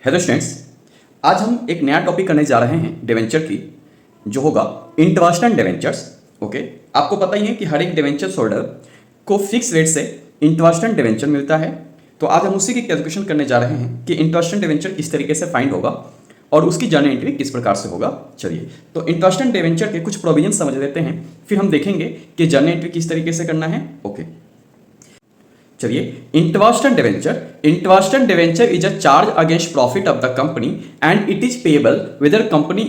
Hello students, आज हम एक नया टॉपिक करने जा रहे हैं डिवेंचर की, जो होगा इंटरेस्ट एंड डिवेंचर्स। ओके, आपको पता ही है कि हर एक डिवेंचर होल्डर को फिक्स रेट से इंटरेस्ट एंड डिवेंचर मिलता है। तो आज हम उसी की कैलकुलेशन करने जा रहे हैं कि इंटरेस्ट एंड डिवेंचर किस तरीके से फाइंड होगा और उसकी जर्नल एंट्री किस प्रकार से होगा। चलिए, तो इंटरेस्ट एंड डिवेंचर के कुछ प्रोविजन समझ लेते हैं, फिर हम देखेंगे कि जर्नल एंट्री किस तरीके से करना है। ओके, चलिए, interest and debenture is a charge against profit of the company and it is payable weather company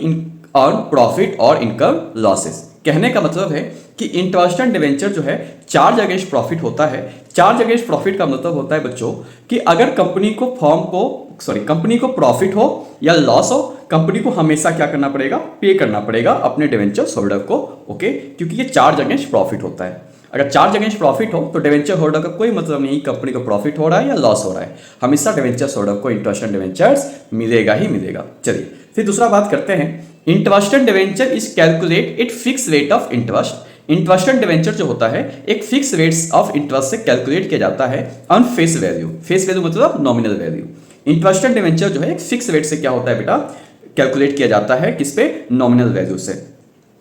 earn profit और इनकम लॉसेस। कहने का मतलब है कि इंटरेस्ट एंड डिवेंचर जो है चार्ज अगेंस्ट प्रॉफिट होता है। चार्ज अगेंस्ट प्रॉफिट का मतलब होता है बच्चों कि अगर कंपनी को प्रॉफिट हो या लॉस हो, कंपनी को हमेशा क्या करना पड़ेगा, पे करना पड़ेगा अपने डिवेंचर होल्डर को। ओके, क्योंकि ये चार्ज अगेंस्ट प्रॉफिट होता है। अगर चार्ज अगेंस्ट प्रॉफिट हो तो डिवेंचर होल्डर का कोई मतलब नहीं कंपनी को प्रॉफिट हो रहा है या लॉस हो रहा है, हमेशा डिवेंचर होल्डर को इंटरेस्ट एंड डिवेंचर्स मिलेगा ही मिलेगा। चलिए, फिर दूसरा बात करते हैं। Interest and debenture is calculate it fix rate of interest. Interest and debenture जो होता है एक फिक्स रेट्स ऑफ इंटरेस्ट से कैलकुलेट किया जाता है on face value. Face value मतलब nominal value. Interest and debenture जो है एक फिक्स रेट से क्या होता है बेटा, कैलकुलेट किया जाता है किस पे, नॉमिनल वैल्यू से।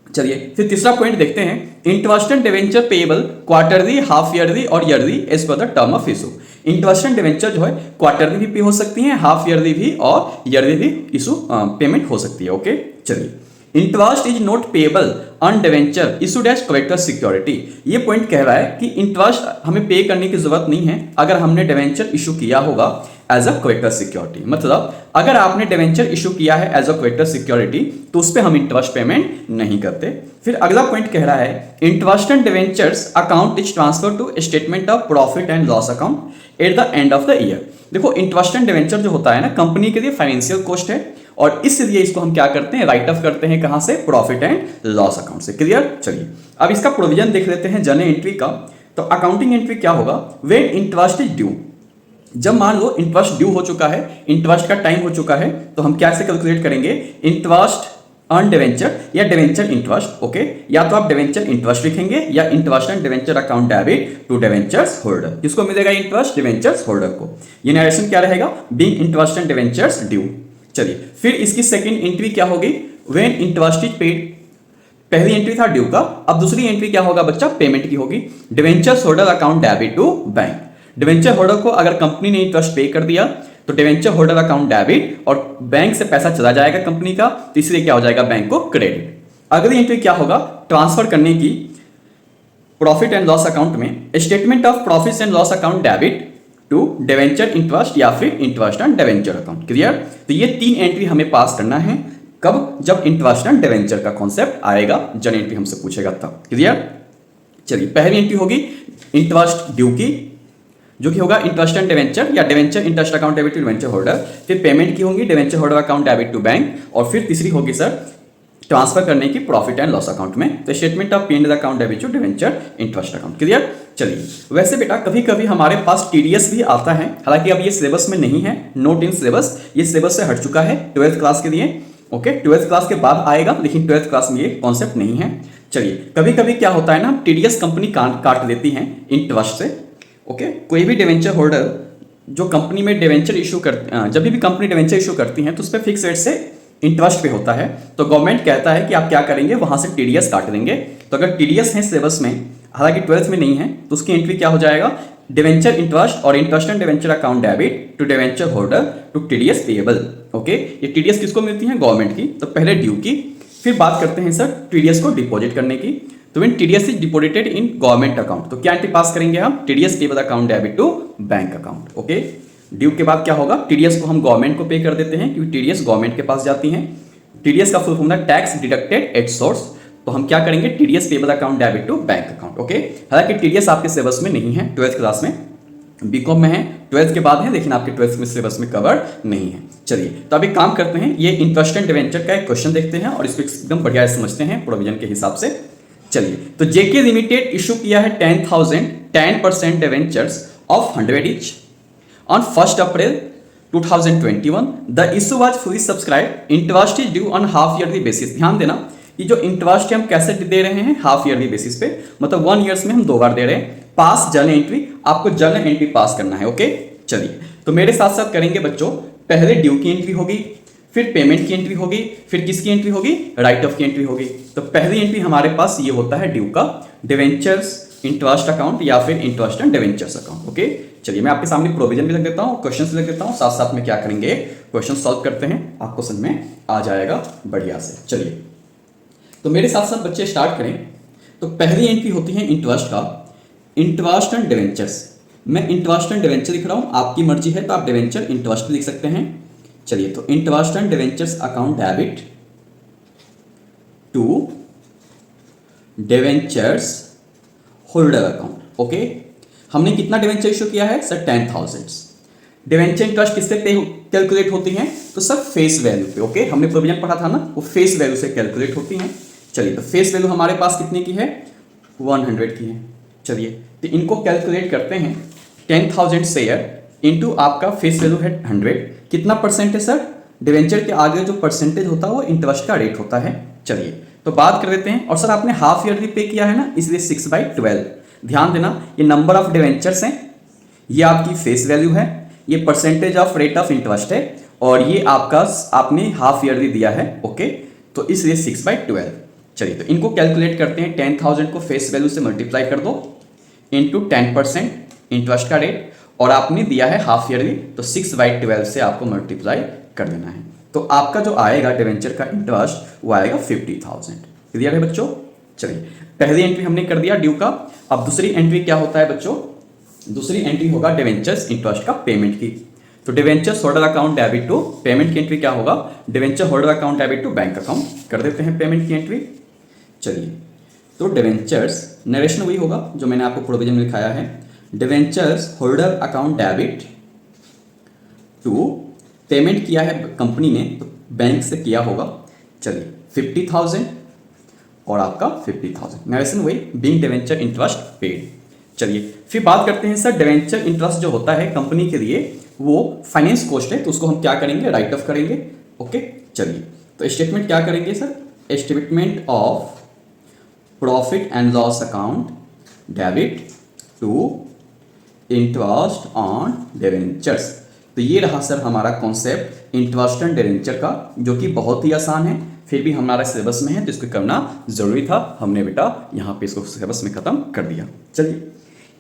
चलिए, फिर तीसरा पॉइंट देखते हैं। Interest and debenture payable quarterly, half yearly और yearly as per the term of issue. Interest and debenture जो है क्वार्टरली भी पे हो सकती हैं, हाफ ईयरली भी और ईयरली भी इशू पेमेंट हो सकती है। ओके, चलिए, interest is not payable on debenture issued as collateral security. ये पॉइंट कह रहा है कि इंटरेस्ट हमें पे करने की जरूरत नहीं है अगर हमने डिवेंचर इशू किया होगा एज अ कलेक्टर सिक्योरिटी। मतलब अगर आपने डिवेंचर इशू किया है एज अ कलेक्टर सिक्योरिटी तो उस पर हम इंटरेस्ट पेमेंट नहीं करते। फिर अगला पॉइंट कह रहा है interest and debentures account is transfer to statement of profit and loss account at the end of the year. देखो, इंटरेस्ट एंड डिवेंचर जो होता है ना, कंपनी के लिए फाइनेंशियल कॉस्ट है और इसलिए इसको हम क्या करते हैं, राइट ऑफ करते हैं। कहां से, प्रॉफिट एंड लॉस अकाउंट से। क्लियर। चलिए, अब इसका प्रोविजन देख लेते हैं जर्नल एंट्री का। तो अकाउंटिंग एंट्री क्या होगा, व्हेन इंटरेस्ट इज ड्यू। जब मान लो इंटरेस्ट ड्यू हो चुका है, इंटरेस्ट का टाइम हो चुका है, तो हम कैसे कैलकुलेट करेंगे, इंटरेस्ट ऑन डिवेंचर या डिवेंचर इंटरेस्ट। ओके, या तो आप डिवेंचर इंटरेस्ट लिखेंगे या interest and debenture account debit to debentures holder. किसको मिलेगा इंटरेस्ट, डिवेंचर्स होल्डर को। ये नरेशन क्या रहेगा, being interest and debentures due. चलिए, फिर इसकी सेकंड एंट्री क्या होगी, व्हेन इंटरेस्ट इज पेड। पहली एंट्री था ड्यू का, अब दूसरी एंट्री क्या होगा बच्चा, पेमेंट की होगी। Debentures holder account debit to bank. Debenture holder को अगर कंपनी ने इंटरेस्ट पे कर दिया तो डिवेंचर होल्डर अकाउंट डेबिट और बैंक से पैसा चला जाएगा कंपनी का, तो इसलिए क्या हो जाएगा, बैंक को क्रेडिट। अगली एंट्री क्या होगा, ट्रांसफर करने की प्रॉफिट एंड लॉस अकाउंट में statement of profit and loss account debit to debenture interest या फिर interest and debenture account. Clear. तो ये तीन एंट्री हमें पास करना है। कब, जब इंटरेस्ट एंड डिवेंचर का कॉन्सेप्ट आएगा, जर्नल एंट्री हमसे पूछेगा तब। क्लियर। चलिए, पहली एंट्री होगी इंटरेस्ट ड्यू की, जो कि होगा इंटरेस्ट एंड डिवेंचर या debenture interest account debit to debenture holder. फिर पेमेंट की होगी debenture holder account debit to bank, और फिर तीसरी होगी सर ट्रांसफर करने की प्रॉफिट एंड लॉस अकाउंट में, तो statement of P&L account debit to debenture interest account. Clear. चलिए, वैसे बेटा कभी कभी हमारे पास टीडीएस भी आता है, हालांकि अब ये सिलेबस में नहीं है, नोट इन सिलेबस, ये सिलेबस से हट चुका है 12th क्लास के लिए। ओके, 12th क्लास के बाद आएगा, लेकिन 12th क्लास में ये कॉन्सेप्ट नहीं है। चलिए, कभी कभी क्या होता है ना, टीडीएस कंपनी काट देती है इंटरेस्ट से। ओके, कोई भी डिवेंचर होल्डर जो कंपनी में डिवेंचर इशू जब भी कंपनी डिवेंचर इशू करती है तो उस पर फिक्स रेट से इंटरेस्ट पे होता है, तो गवर्नमेंट कहता है कि आप क्या करेंगे, वहां से टीडीएस काट देंगे। तो अगर टीडीएस है सिलेबस में, हालांकि 12th में नहीं है, तो उसकी एंट्री क्या हो जाएगा, डिवेंचर इंटरेस्ट और interest and debenture account debit to debenture holder to TDS payable. Okay, ये टीडीएस किसको मिलती है, गवर्नमेंट की। तो पहले ड्यू की, फिर बात करते हैं सर टीडीएस को डिपॉजिट करने की। तो when TDS is deposited in government account, तो क्या एंट्री पास करेंगे हम, TDS payable account debit to bank account. Okay, due के बाद क्या होगा, टीडीएस को हम गवर्नमेंट को पे कर देते हैं क्योंकि टीडीएस गवर्नमेंट के पास जाती है। टीडीएस का फुल फॉर्म है टैक्स डिडक्टेड एट सोर्स, तो हम क्या करेंगे, TDS payable account debit to bank account. Okay, हालांकि टीडीएस आपके सिलेबस में नहीं है, 12th क्लास में, बीकॉम में है, 12th के बाद है, लेकिन आपके 12th में सिलेबस में कवर नहीं है। चलिए, तो अभी काम करते हैं, ये इंटरेस्ट एंड डिवेंचर का एक क्वेश्चन देखते हैं और इसको एकदम बढ़िया समझते हैं प्रोविजन के हिसाब से। चलिए, तो जेके लिमिटेड इशू किया है 10% debentures of 100 each on 1 April 2021। The issue was fully subscribe, interest is due on half yearly basis. ध्यान देना, ये जो इंटरेस्ट है हम कैसे दे रहे हैं, हाफ ईयरली बेसिस पे, मतलब 1 ईयर्स में हम 2 बार दे रहे हैं। पास जर्नल एंट्री, आपको जर्नल एंट्री पास करना है। ओके, चलिए, तो मेरे साथ साथ करेंगे बच्चों, पहले ड्यू की एंट्री होगी, फिर पेमेंट की एंट्री होगी, फिर किसकी एंट्री होगी, राइट ऑफ की एंट्री होगी। तो पहली एंट्री हमारे पास ये होता है ड्यू का डिवेंचर्स इंटरेस्ट अकाउंट या फिर interest and debentures account. Okay, चलिए मैं आपके सामने प्रोविजन भी रख देता हूँ, क्वेश्चन भी रख देता हूँ, साथ साथ में क्या करेंगे, क्वेश्चन सॉल्व करते हैं, आपको समझ में आ जाएगा बढ़िया से। चलिए तो मेरे साथ साथ बच्चे स्टार्ट करें। तो पहली एंट्री होती है इंटरेस्ट का, इंटरेस्ट एंड डिवेंचर्स। मैं इंटरेस्ट एंड डिवेंचर लिख रहा हूँ, आपकी मर्जी है तो आप डिवेंचर इंटरेस्ट लिख सकते हैं। चलिए तो interest and debentures account debit to debentures holder account. Okay, हमने कितना डिवेंचर इशू किया है सर, 10,000। डिवेंचर इंटरेस्ट किससे कैलकुलेट होती है, तो सर फेस वैल्यू पे। ओके, हमने प्रोविजन पढ़ा था ना, वो फेस वैल्यू से कैलकुलेट होती हैं। चलिए तो फेस वैल्यू हमारे पास कितने की है, 100 की है। चलिए तो इनको कैलकुलेट करते हैं, 10,000 शेयर इंटू आपका फेस वैल्यू है 100, कितना परसेंट है सर, डिवेंचर के आगे जो परसेंटेज होता है वो इंटरेस्ट का रेट होता है। चलिए तो बात कर देते हैं, और सर आपने हाफ ईयरली पे किया है ना, इसलिए 6/12। ध्यान देना, ये नंबर ऑफ डिवेंचर्स हैं, ये आपकी फेस वैल्यू है, ये percentage of rate of interest है, और ये आपका आपने हाफ ईयरली दिया है। ओके, तो इसलिए 6/12। चलिए तो इनको कैलकुलेट करते हैं, 10,000 को फेस वैल्यू से मल्टीप्लाई कर दो इंटू 10% इंटरेस्ट का रेट, और आपने दिया है हाफ ईयरली, तो 6/12 से आपको मल्टीप्लाई कर देना है। तो आपका जो आएगा डिवेंचर का इंटरेस्ट वो आएगा 50,000। क्लियर है बच्चों। चलिए पहली एंट्री हमने कर दिया ड्यू का। अब दूसरी एंट्री क्या होता है बच्चों, दूसरी एंट्री होगा डिवेंचर्स इंटरेस्ट का पेमेंट की। तो debentures holder account debit to, payment की एंट्री क्या होगा, debenture holder account debit to bank account. कर देते हैं पेमेंट की एंट्री। चलिए तो डिवेंचर्स नरेशन वही होगा जो मैंने आपको प्रोविजन में लिखाया है, debentures holder account debit to, payment किया है कंपनी ने तो बैंक से किया होगा। चलिए 50,000 और आपका 50,000, नरेशन वही, बीइंग डिवेंचर इंटरेस्ट पेड। चलिए फिर बात करते हैं सर, डिवेंचर इंटरेस्ट जो होता है कंपनी के लिए वो फाइनेंस कॉस्ट है, तो उसको हम क्या करेंगे, राइट ऑफ करेंगे। ओके, चलिए तो स्टेटमेंट क्या करेंगे sir, statement of profit and loss account debit to interest on debentures. तो ये रहा सर हमारा कॉन्सेप्ट इंटरेस्ट एंड डिवेंचर का, जो कि बहुत ही आसान है, फिर भी हमारा सिलेबस में है तो इसको करना जरूरी था, हमने बेटा यहाँ पे इसको सिलेबस में खत्म कर दिया। चलिए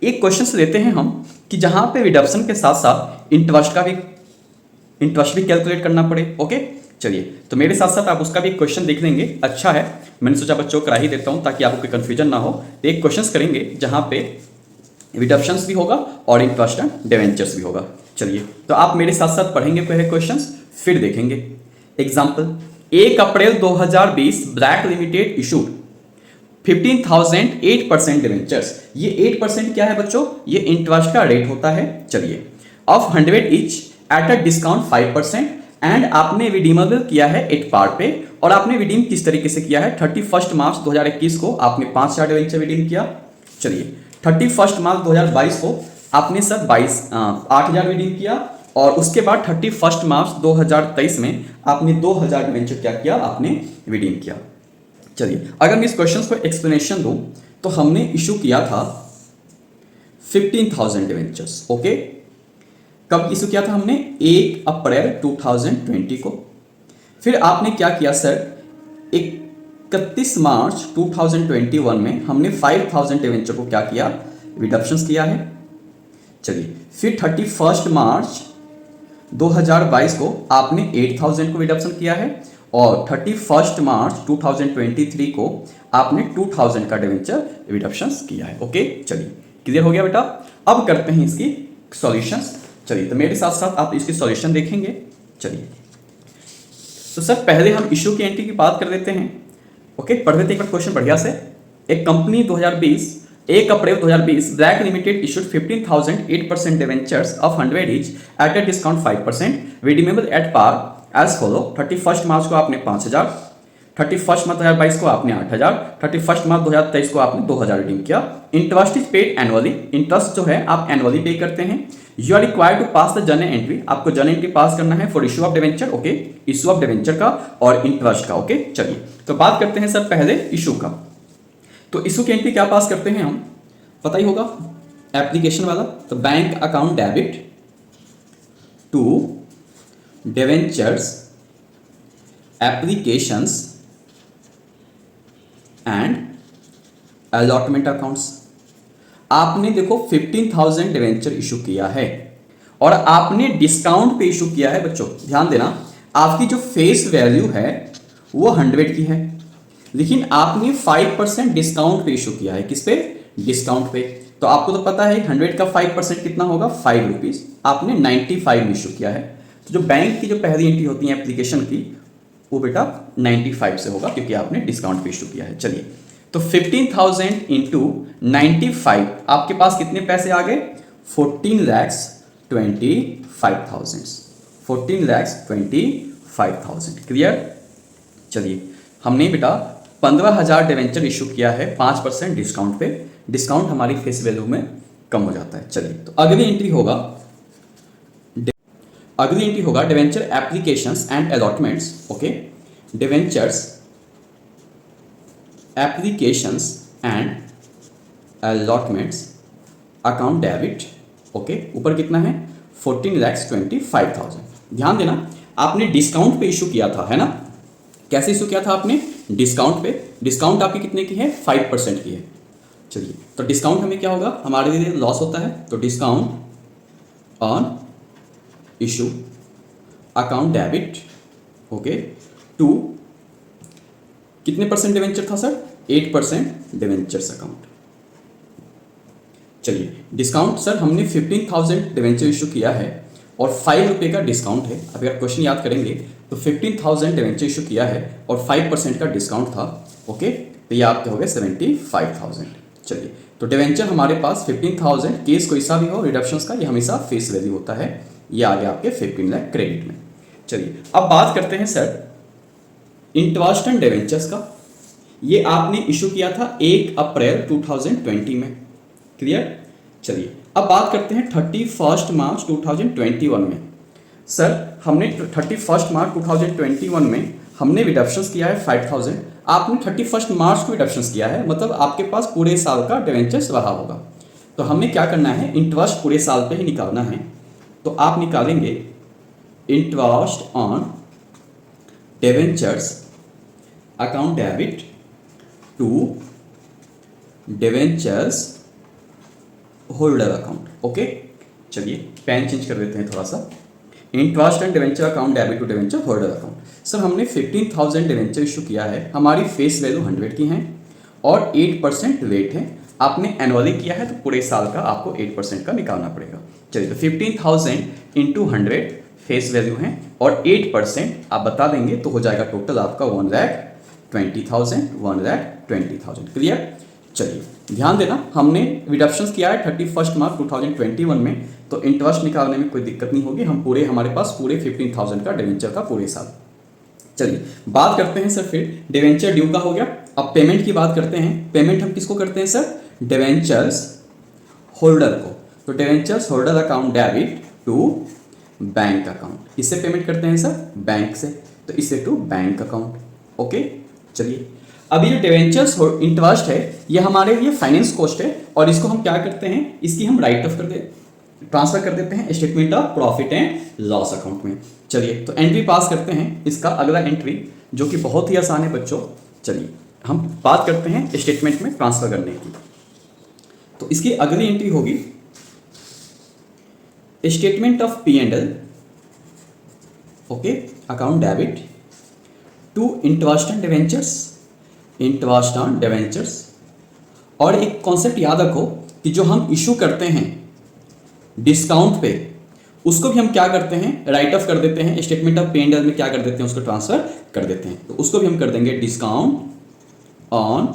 एक क्वेश्चन से लेते हैं हम कि जहाँ पे रिडक्शन के साथ साथ इंटरेस्ट भी कैलकुलेट करना पड़े। ओके, चलिए तो मेरे साथ साथ आप उसका भी एक क्वेश्चन देख लेंगे। अच्छा है, मैंने सोचा बच्चों को करा ही देता हूँ ताकि आपको कोई कन्फ्यूजन ना हो। तो एक क्वेश्चन करेंगे जहाँ पे रिडक्शंस भी होगा और इंटरेस्ट एंड डिवेंचर्स भी होगा। चलिए तो आप मेरे साथ साथ पढ़ेंगे पहले क्वेश्चंस, फिर देखेंगे example. 1 April 2020 Black Limited issued 15,000 8% debentures. ये 8% क्या है बच्चों, ये इंटरेस्ट का रेट होता है। चलिए of 100 each at a discount 5%, and आपने रिडीमेबल किया है एट पार पे, और आपने रिडीम किस तरीके से किया है, 31 मार्च 2021 को आपने 5,000 डिवेंचर रिडीम किया। चलिए 31 मार्च 2022 को आपने सर 8,000 रिडीम किया, और उसके बाद 31 मार्च 2023 में आपने 2,000 डिवेंचर क्या किया, आपने रिडीम किया। चलिए अगर मैं इस क्वेश्चन को एक्सप्लेनेशन दूं तो हमने इशू किया था 15,000 डिवेंचर्स। ओके, कब इशू किया था हमने, 1 अप्रैल 2020 को। फिर आपने क्या किया सर, 31 मार्च 2021 में हमने 5,000 डिवेंचर को क्या किया, रिडक्शंस किया है। चलिए फिर 31 मार्च 2022 को आपने 8,000 को रिडक्शन किया है, और 31 मार्च 2023 को आपने 2,000 का डिवेंचर रिडक्शंस किया है। ओके, चलिए क्लियर हो गया बेटा। अब करते हैं इसकी सॉल्यूशंस। चलिए तो मेरे साथ साथ आप इसकी सॉल्यूशन देखेंगे। चलिए तो सर पहले हम इशू की एंट्री की बात कर देते हैं। ओके, पढ़ लेते हैं एक बार क्वेश्चन बढ़िया से। एक company 1 April 2020 Black Limited issued 15,000 8% debentures of 100 each at a discount 5%, redeemable at par as follow. 31 मार्च को आपने 5,000, 31 मार्च 2022 को आपने 8,000, 31 मार्च 2023 को आपने 2,000 रिडीम किया। Interest is paid annually, interest जो है आप एनुअली पे करते हैं। You are required to pass the journal entry, आपको जर्नल एंट्री पास करना है for issue of debenture. Okay, issue of debenture का और इंटरेस्ट का। ओके, चलिए तो बात करते हैं सर पहले इशू का। तो इशू की एंट्री क्या पास करते हैं हम, पता ही होगा एप्लीकेशन वाला। तो bank account debit to debentures applications and allotment accounts. आपने देखो 15,000 डिवेंचर इशू किया है और आपने डिस्काउंट पे इशू किया है। बच्चों ध्यान देना, आपकी जो फेस वैल्यू है वो 100 की है, लेकिन आपने 5% डिस्काउंट पे इशू किया है। किस पे? डिस्काउंट पे। तो आपको तो पता है 100 का 5% कितना होगा? 5 रुपीज। आपने 95 में इशू किया है, तो जो बैंक की जो पहली एंट्री होती है एप्लीकेशन की, वो बेटा 95 से होगा, क्योंकि आपने डिस्काउंट पे इशू किया है। चलिए, तो 15,000 इंटू 95, आपके पास कितने पैसे आ गए? 14,25,000। 14,25,000। क्लियर? चलिए, हमने बेटा 15,000 डिवेंचर इशू किया है 5% डिस्काउंट पे। डिस्काउंट हमारी फेस वैल्यू में कम हो जाता है। चलिए, तो अगली एंट्री होगा debenture applications and allotments. Okay, debentures applications and allotments account debit. Okay, ऊपर कितना है? 14,25,000। ध्यान देना, आपने डिस्काउंट पे इशू किया था, है ना? कैसे इशू किया था आपने? डिस्काउंट पे। डिस्काउंट आपकी कितने की है? 5% की है। चलिए, तो डिस्काउंट हमें क्या होगा? हमारे लिए लॉस होता है, तो discount on issue account debit. Okay, to कितने परसेंट डिवेंचर था सर? 8% debentures account. चलिए, डिस्काउंट सर हमने 15,000 डिवेंचर इशू किया है और 5 रुपये का डिस्काउंट है। अभी आप क्वेश्चन याद करेंगे तो 15,000 डिवेंचर इशू किया है और 5% का डिस्काउंट था। ओके, तो ये आपके हो गए 75,000। चलिए, तो डिवेंचर हमारे पास 15,000, केस कोई सा भी हो रिडक्शंस का, ये हमेशा फेस वैल्यू होता है। ये आ गया आपके 15 लाख क्रेडिट में। चलिए, अब बात करते हैं सर इंटरेस्ट एंड डिवेंचर्स का। ये आपने इशू किया था 1 अप्रैल 2020 में। क्लियर? चलिए, अब बात करते हैं 31 मार्च 2021 में। सर हमने 31 मार्च 2021 में हमने रिडक्शंस किया है 5,000। आपने 31 मार्च को रिडक्शंस किया है, मतलब आपके पास पूरे साल का डिवेंचर्स रहा होगा। तो हमें क्या करना है? इंटरेस्ट पूरे साल पे ही निकालना है। तो आप निकालेंगे interest on debentures account debit to debentures holder account. Okay, चलिए पेन चेंज कर देते हैं थोड़ा सा। Interest and debenture account debit to debenture holder account. Sir हमने 15,000 डिवेंचर इशू किया है, हमारी फेस वैल्यू 100 की है और 8% रेट है। आपने एनुअली किया है तो पूरे साल का आपको 8% का निकालना पड़ेगा। चलिए, तो 15,000 इंटू 100 फेस वैल्यू है और 8% आप बता देंगे तो हो जाएगा टोटल आपका 1,20,000। क्लियर? चलिए, ध्यान देना, हमने रिडक्शंस किया है 31 मार्च 2021 में, तो इंटरेस्ट निकालने में कोई दिक्कत नहीं होगी। हम पूरे हमारे पास पूरे 15,000 का डिवेंचर का पूरे साल। चलिए, बात करते हैं सर फिर डिवेंचर ड्यू का हो गया। अब पेमेंट की बात करते हैं। पेमेंट हम किसको करते हैं सर? डिवेंचर्स होल्डर को। तो debentures holder account debit to bank account. इससे पेमेंट करते हैं सर? बैंक से, तो इससे टू बैंक अकाउंट। ओके, चलिए, अब ये जो डिवेंचर्स इंटरेस्ट है ये हमारे लिए फाइनेंस कॉस्ट है और इसको हम क्या करते हैं? इसकी हम राइट ऑफ ट्रांसफर कर देते हैं statement of profit and loss account में। चलिए, तो एंट्री पास करते हैं इसका अगला एंट्री, जो कि बहुत ही आसान है बच्चों। चलिए, हम बात करते हैं स्टेटमेंट में ट्रांसफर करने की। तो इसकी अगली एंट्री होगी statement of P&L। Okay, account debit to interest and debentures. और एक कॉन्सेप्ट याद रखो कि जो हम इशू करते हैं डिस्काउंट पे, उसको भी हम क्या करते हैं? राइट ऑफ कर देते हैं। स्टेटमेंट ऑफ P&L में क्या कर देते हैं? उसको ट्रांसफर कर देते हैं। तो उसको भी हम कर देंगे discount on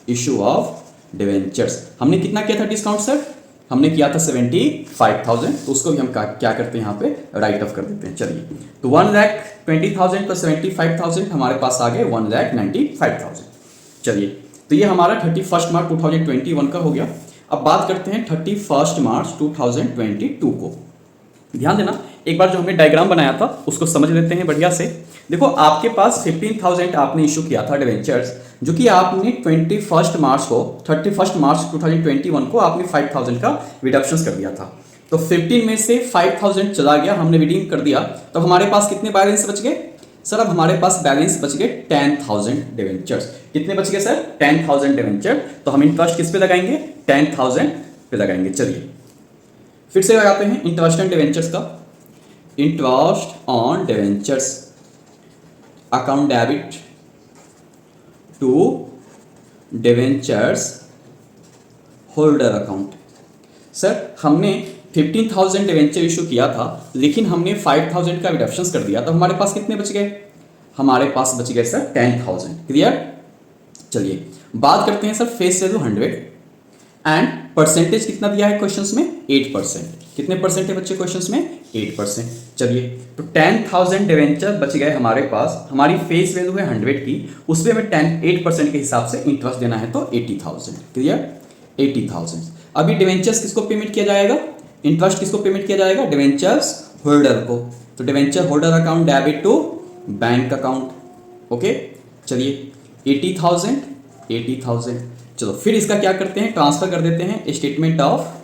issue of debentures. हमने कितना किया था डिस्काउंट सर? हमने किया था 75,000, तो उसको भी हम क्या करते हैं? यहाँ पे राइट ऑफ कर देते हैं। चलिए, तो 1,20,000 प्लस 75,000 हमारे पास आ गए 1,95,000। चलिए, तो ये हमारा 31 मार्च 2021 का हो गया। अब बात करते हैं 31 मार्च 2022 को। ध्यान देना, एक बार जो हमने डायग्राम बनाया था उसको समझ लेते हैं बढ़िया से। देखो, आपके पास 15,000 आपने इशू किया था डिवेंचर्स, जो कि आपने 31 मार्च 2021 को आपने 5,000 का रिडक्शंस कर दिया था। तो 15 में से 5000 चला गया, हमने रिडीम कर दिया, तो हमारे पास कितने बैलेंस बच गए सर? अब हमारे पास बैलेंस बच गए 10,000 डिवेंचर्स। कितने बच गए सर? 10,000 डिवेंचर। तो हम इंटरेस्ट किस पे लगाएंगे? 10,000 पे लगाएंगे। चलिए फिर से लगाते हैं इंटरेस्ट ऑन डिवेंचर्स का। Interest on debentures account debit to debentures holder account. Sir हमने 15,000 डिवेंचर इशू किया था, लेकिन हमने 5,000 का रिडक्शन कर दिया, तो हमारे पास कितने बच गए? हमारे पास बच गए सर 10,000। क्लियर? चलिए बात करते हैं sir face value 100 and percentage कितना दिया है क्वेश्चंस में? 8%। कितने परसेंट है बच्चे क्वेश्चंस में? 8%। चलिए तो 10,000 डिवेंचर बच गए हमारे पास, हमारी फेस वैल्यू है 100 की, उस पर हमें 8% के हिसाब से इंटरेस्ट देना है, तो 80,000। क्लियर? 80,000। अभी डिवेंचर्स किसको पेमेंट किया जाएगा? इंटरेस्ट किसको पेमेंट किया जाएगा? डिवेंचर्स होल्डर को। तो debenture holder account debit to bank account. Okay चलिए 80,000। चलो फिर इसका क्या करते हैं? ट्रांसफर कर देते हैं स्टेटमेंट ऑफ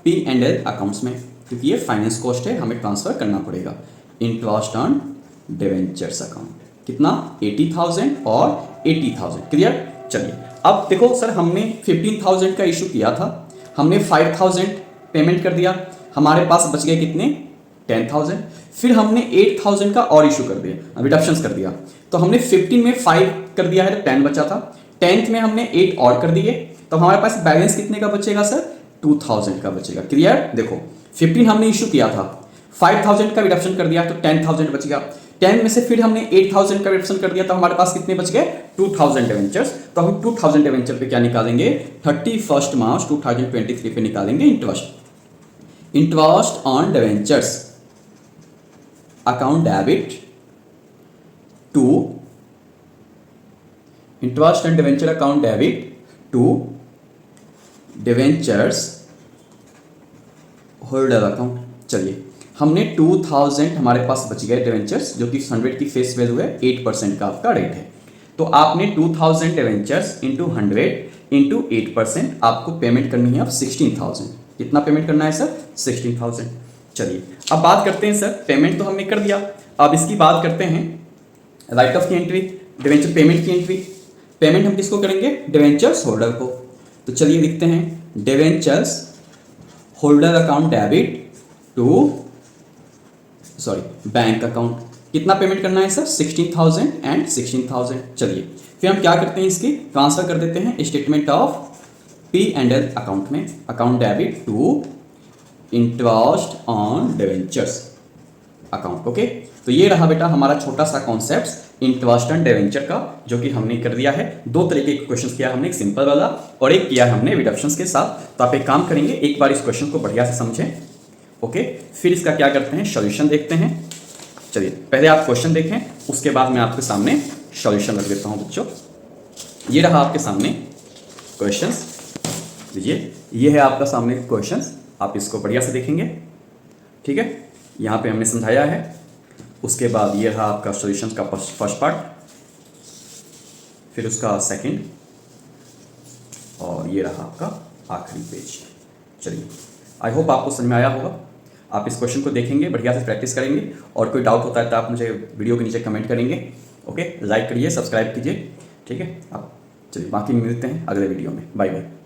P&L अकाउंट्स में, क्योंकि ये फाइनेंस कॉस्ट है, हमें ट्रांसफर करना पड़ेगा। इंटरेस्ट ऑन डिवेंचर्स अकाउंट कितना? 80,000 और 80,000। क्लियर? चलिए अब देखो सर, हमने 15,000 का इशू किया था, हमने 5,000 पेमेंट कर दिया, हमारे पास बच गए कितने? 10,000। फिर हमने 8,000 का और इशू कर दिया, रिडक्शंस कर दिया, तो हमने 15 में 5 कर दिया है, तो 10 बचा था। 10th में हमने 8 और कर दिए, तो हमारे पास बैलेंस कितने का बचेगा सर? 2,000 का बचेगा। क्लियर? देखो 15 हमने इशू किया था, 5,000 का रिडक्शन कर दिया, तो 10,000 बच गया। 10 में से फिर हमने 8,000 का रिडक्शन कर दिया, तो हमारे पास कितने बच गए? 2,000 डिवेंचर्स। तो हम 2,000 डिवेंचर पे क्या निकालेंगे? 31 मार्च 2023 पे निकालेंगे interest on debentures account debit to interest on debenture account debit to debentures holder account. चलिए हमने 2,000 हमारे पास बच गए डिवेंचर्स, जो कि 100 की फेस वैल्यू है, 8% का आपका रेट है। तो आपने 2,000 डिवेंचर्स इंटू 100 इंटू 8% आपको पेमेंट करनी है अब 16,000। कितना पेमेंट करना है सर? 16,000। चलिए अब बात करते हैं सर, पेमेंट तो हमने कर दिया, अब इसकी बात करते हैं राइट ऑफ की एंट्री, डिवेंचर पेमेंट की एंट्री। पेमेंट हम किसको करेंगे? डिवेंचर्स होल्डर को। तो चलिए लिखते हैं debentures holder account debit to bank account. कितना पेमेंट करना है सर? 16,000 एंड 16,000। चलिए फिर हम क्या करते हैं, इसकी ट्रांसफर कर देते हैं स्टेटमेंट ऑफ P&L अकाउंट में, account debit to interest on debentures account. Okay तो ये रहा बेटा हमारा छोटा सा कॉन्सेप्ट इंटरेस्ट ऑन डिवेंचर का, जो कि हमने कर दिया है। 2 तरीके के क्वेश्चन किया हमने, एक सिंपल वाला और एक किया हमने रिडक्शंस के साथ। तो आप एक काम करेंगे, एक बार इस क्वेश्चन को बढ़िया से समझें। ओके फिर इसका क्या करते हैं? सॉल्यूशन देखते हैं। चलिए पहले आप क्वेश्चन देखें, उसके बाद मैं आपके सामने सॉल्यूशन रख देता हूं बच्चों। ये रहा आपके सामने क्वेश्चंस, लीजिए ये है आपका सामने क्वेश्चंस, आप इसको बढ़िया से देखेंगे। ठीक है, यहाँ पे हमने समझाया है, उसके बाद ये रहा आपका सॉल्यूशन का फर्स्ट पार्ट, फिर उसका सेकंड, और ये रहा आपका आखिरी पेज। चलिए आई होप आपको समझ में आया होगा। आप इस क्वेश्चन को देखेंगे, बढ़िया से प्रैक्टिस करेंगे, और कोई डाउट होता है तो आप मुझे वीडियो के नीचे कमेंट करेंगे। ओके लाइक करिए, सब्सक्राइब कीजिए। ठीक है, आप चलिए बाकी मिलते हैं अगले वीडियो में। Bye bye.